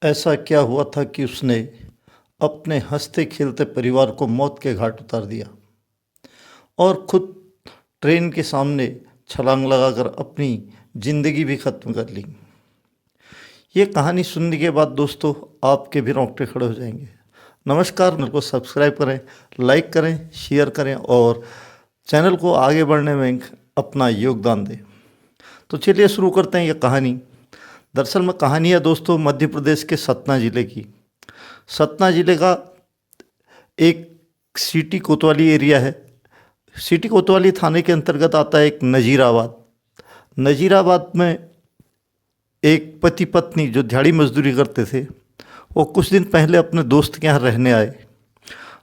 ऐसा क्या हुआ था कि उसने अपने हंसते खेलते परिवार को मौत के घाट उतार दिया और खुद ट्रेन के सामने छलांग लगाकर अपनी ज़िंदगी भी ख़त्म कर ली। ये कहानी सुनने के बाद दोस्तों आपके भी रोंगटे खड़े हो जाएंगे। नमस्कार, मेरे को सब्सक्राइब करें, लाइक करें, शेयर करें और चैनल को आगे बढ़ने में अपना योगदान दें। तो चलिए शुरू करते हैं ये कहानी। दरअसल में कहानी है दोस्तों मध्य प्रदेश के सतना ज़िले की। सतना ज़िले का एक सिटी कोतवाली एरिया है। सिटी कोतवाली थाने के अंतर्गत आता है एक नज़ीराबाद। नज़ीराबाद में एक पति पत्नी जो दिहाड़ी मजदूरी करते थे, वो कुछ दिन पहले अपने दोस्त के यहाँ रहने आए।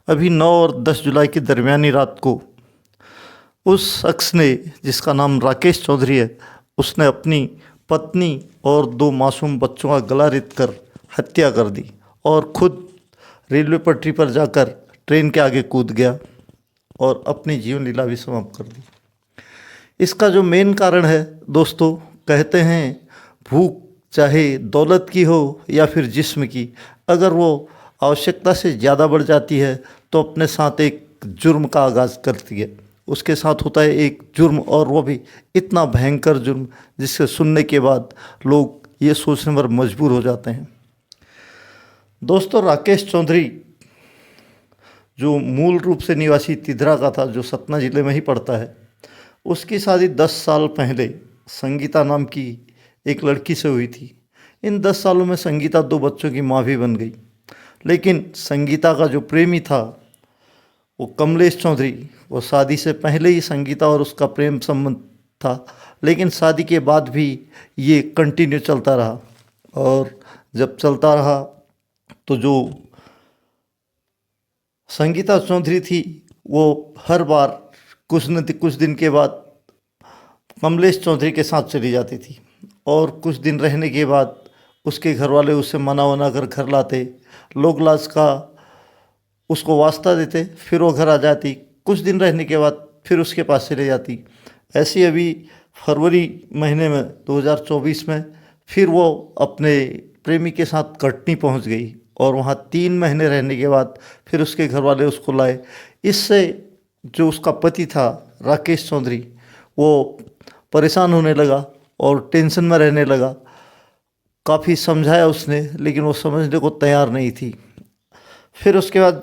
अभी 9 और 10 जुलाई की दरमियानी रात को उस शख्स ने, जिसका नाम राकेश चौधरी है, उसने अपनी पत्नी और 2 मासूम बच्चों का गला रेत कर हत्या कर दी और खुद रेलवे पटरी पर जाकर ट्रेन के आगे कूद गया और अपनी जीवन लीला भी समाप्त कर दी। इसका जो मेन कारण है दोस्तों, कहते हैं भूख चाहे दौलत की हो या फिर जिस्म की, अगर वो आवश्यकता से ज़्यादा बढ़ जाती है तो अपने साथ एक जुर्म का आगाज़ करती है। उसके साथ होता है एक जुर्म, और वो भी इतना भयंकर जुर्म जिससे सुनने के बाद लोग ये सोचने पर मजबूर हो जाते हैं। दोस्तों, राकेश चौधरी जो मूल रूप से निवासी तिधरा का था, जो सतना ज़िले में ही पड़ता है, उसकी शादी 10 साल पहले संगीता नाम की एक लड़की से हुई थी। इन 10 सालों में संगीता 2 बच्चों की माँ भी बन गई। लेकिन संगीता का जो प्रेमी था वो कमलेश चौधरी, वो शादी से पहले ही संगीता और उसका प्रेम संबंध था, लेकिन शादी के बाद भी ये कंटिन्यू चलता रहा। और जब चलता रहा तो जो संगीता चौधरी थी वो हर बार कुछ दिन के बाद कमलेश चौधरी के साथ चली जाती थी और कुछ दिन रहने के बाद उसके घर वाले उसे मना वना कर घर लाते, लोग लाज का उसको वास्ता देते, फिर वो घर आ जाती। कुछ दिन रहने के बाद फिर उसके पास चले जाती। ऐसी अभी फरवरी महीने में 2024 में फिर वो अपने प्रेमी के साथ कटनी पहुंच गई और वहाँ 3 महीने रहने के बाद फिर उसके घर वाले उसको लाए। इससे जो उसका पति था राकेश चौधरी, वो परेशान होने लगा और टेंशन में रहने लगा। काफ़ी समझाया उसने, लेकिन वो समझने को तैयार नहीं थी। फिर उसके बाद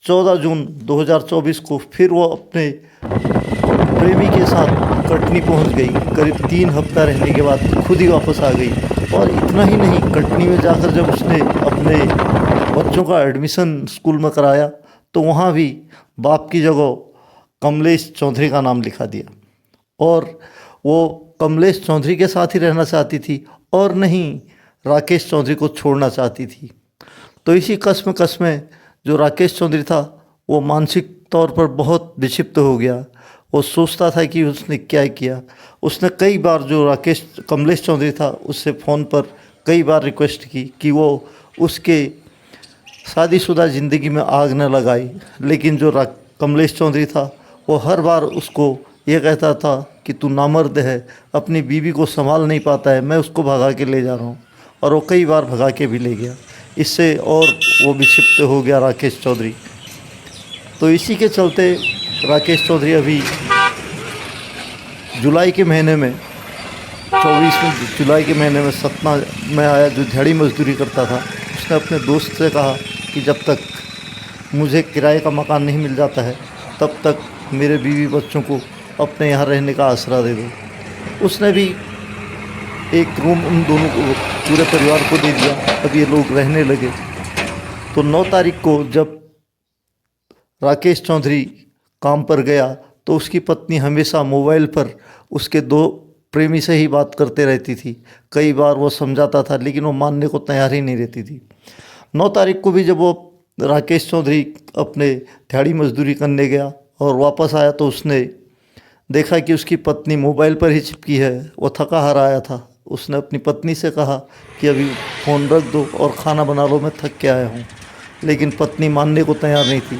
14 जून 2024 को फिर वो अपने प्रेमी के साथ कटनी पहुंच गई। करीब 3 हफ्ता रहने के बाद खुद ही वापस आ गई। और इतना ही नहीं, कटनी में जाकर जब उसने अपने बच्चों का एडमिशन स्कूल में कराया तो वहाँ भी बाप की जगह कमलेश चौधरी का नाम लिखा दिया और वो कमलेश चौधरी के साथ ही रहना चाहती थी और नहीं राकेश चौधरी को छोड़ना चाहती थी। तो इसी कस में जो राकेश चौधरी था वो मानसिक तौर पर बहुत विक्षिप्त हो गया। वो सोचता था कि उसने क्या किया। उसने कई बार जो कमलेश चौधरी था उससे फ़ोन पर कई बार रिक्वेस्ट की कि वो उसके शादीशुदा ज़िंदगी में आग न लगाए, लेकिन जो कमलेश चौधरी था वो हर बार उसको ये कहता था कि तू नामर्द है, अपनी बीवी को संभाल नहीं पाता है, मैं उसको भगा के ले जा रहा हूँ। और वो कई बार भगा के भी ले गया। इससे और वो विक्षिप्त हो गया राकेश चौधरी। तो इसी के चलते राकेश चौधरी अभी जुलाई के महीने में 24 जुलाई के महीने में सतना में आया। जो दिहाड़ी मजदूरी करता था, उसने अपने दोस्त से कहा कि जब तक मुझे किराए का मकान नहीं मिल जाता है तब तक मेरे बीवी बच्चों को अपने यहाँ रहने का आसरा दे दो। उसने भी एक रूम उन दोनों को, पूरे परिवार को दे दिया। अब ये लोग रहने लगे। तो 9 तारीख को जब राकेश चौधरी काम पर गया तो उसकी पत्नी हमेशा मोबाइल पर उसके 2 प्रेमी से ही बात करते रहती थी। कई बार वो समझाता था लेकिन वो मानने को तैयार ही नहीं रहती थी। 9 तारीख को भी जब वो राकेश चौधरी अपने दिहाड़ी मजदूरी करने गया और वापस आया तो उसने देखा कि उसकी पत्नी मोबाइल पर ही चिपकी है। वो थका हारा आया था। उसने अपनी पत्नी से कहा कि अभी फ़ोन रख दो और खाना बना लो, मैं थक के आया हूँ। लेकिन पत्नी मानने को तैयार नहीं थी।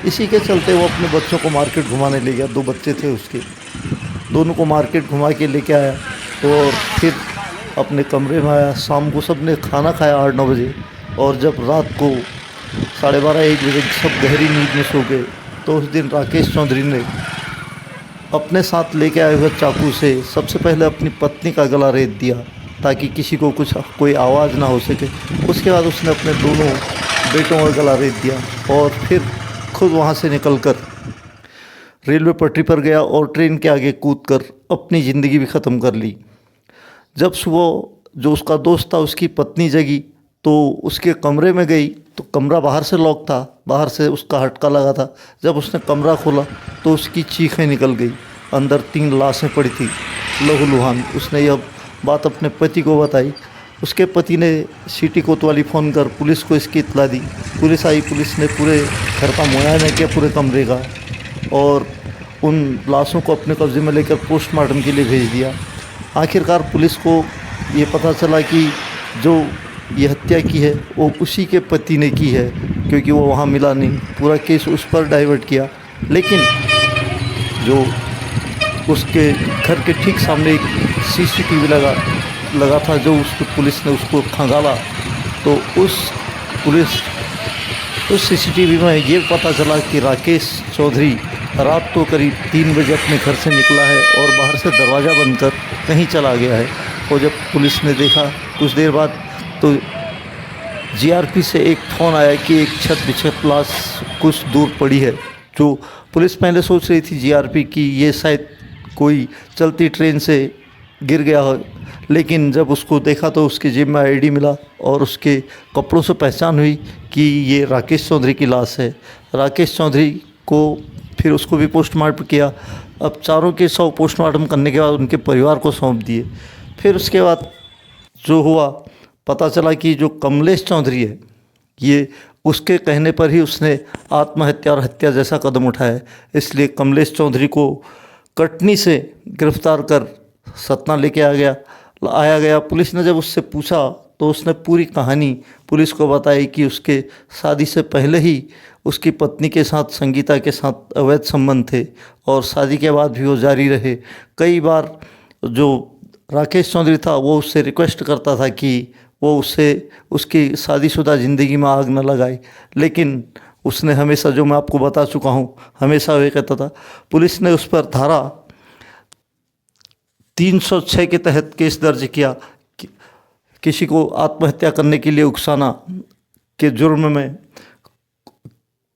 इसी के चलते वो अपने बच्चों को मार्केट घुमाने ले गया। 2 बच्चे थे उसके, दोनों को मार्केट घुमा के लेके आया। तो फिर अपने कमरे में आया। शाम को सब ने खाना खाया 8-9 बजे, और जब रात को 12:30-1 बजे सब गहरी नींद में सो गए, तो उस दिन राकेश चौधरी ने अपने साथ लेके आए हुए चाकू से सबसे पहले अपनी पत्नी का गला रेत दिया ताकि किसी को कोई आवाज़ ना हो सके। उसके बाद उसने अपने दोनों बेटों का गला रेत दिया और फिर खुद वहाँ से निकलकर रेलवे पटरी पर गया और ट्रेन के आगे कूदकर अपनी ज़िंदगी भी ख़त्म कर ली। जब सुबह जो उसका दोस्त था, उसकी पत्नी जगी तो उसके कमरे में गई तो कमरा बाहर से लॉक था, बाहर से उसका हटका लगा था। जब उसने कमरा खोला तो उसकी चीखें निकल गई। अंदर 3 लाशें पड़ी थी लहूलुहान। उसने यह बात अपने पति को बताई। उसके पति ने सिटी कोतवाली फ़ोन कर पुलिस को इसकी इत्तला दी। पुलिस आई, पुलिस ने पूरे घर का मुआयना किया, पूरे कमरे का, और उन लाशों को अपने कब्ज़े में लेकर पोस्टमार्टम के लिए भेज दिया। आखिरकार पुलिस को ये पता चला कि जो ये हत्या की है वो उसी के पति ने की है, क्योंकि वो वहाँ मिला नहीं। पूरा केस उस पर डाइवर्ट किया। लेकिन जो उसके घर के ठीक सामने एक CCTV लगा था, जो उसको पुलिस ने उसको खंगाला, तो उस CCTV में ये पता चला कि राकेश चौधरी रात को करीब 3 बजे अपने घर से निकला है और बाहर से दरवाज़ा बंद कर कहीं चला गया है। और जब पुलिस ने देखा कुछ देर बाद, तो GRP से एक फ़ोन आया कि एक छत बिछत लाश कुछ दूर पड़ी है। जो पुलिस पहले सोच रही थी GRP की ये शायद कोई चलती ट्रेन से गिर गया हो, लेकिन जब उसको देखा तो उसकी जेब में ID मिला और उसके कपड़ों से पहचान हुई कि ये राकेश चौधरी की लाश है। राकेश चौधरी को फिर उसको भी पोस्टमार्टम किया। अब चारों के 100 पोस्टमार्टम करने के बाद उनके परिवार को सौंप दिए। फिर उसके बाद जो हुआ, पता चला कि जो कमलेश चौधरी है, ये उसके कहने पर ही उसने आत्महत्या और हत्या जैसा कदम उठाया है। इसलिए कमलेश चौधरी को कटनी से गिरफ्तार कर सतना लेके आया गया। पुलिस ने जब उससे पूछा तो उसने पूरी कहानी पुलिस को बताई कि उसके शादी से पहले ही उसकी पत्नी के साथ, संगीता के साथ अवैध संबंध थे और शादी के बाद भी वो जारी रहे। कई बार जो राकेश चौधरी था वो उससे रिक्वेस्ट करता था कि वो उसकी शादीशुदा ज़िंदगी में आग न लगाए, लेकिन उसने हमेशा, जो मैं आपको बता चुका हूँ, हमेशा वे कहता था। पुलिस ने उस पर धारा 306 के तहत केस दर्ज किया, किसी को आत्महत्या करने के लिए उकसाना के जुर्म में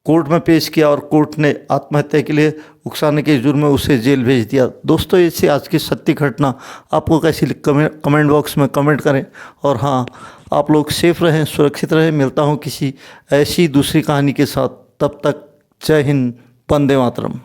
कोर्ट में पेश किया और कोर्ट ने आत्महत्या के लिए उकसाने के जुर्म में उसे जेल भेज दिया। दोस्तों, ऐसी आज की सत्य घटना आपको कैसी कमेंट बॉक्स में कमेंट करें। और हाँ, आप लोग सेफ रहें, सुरक्षित रहें। मिलता हूँ किसी ऐसी दूसरी कहानी के साथ। तब तक जय हिंद, वंदे मातरम।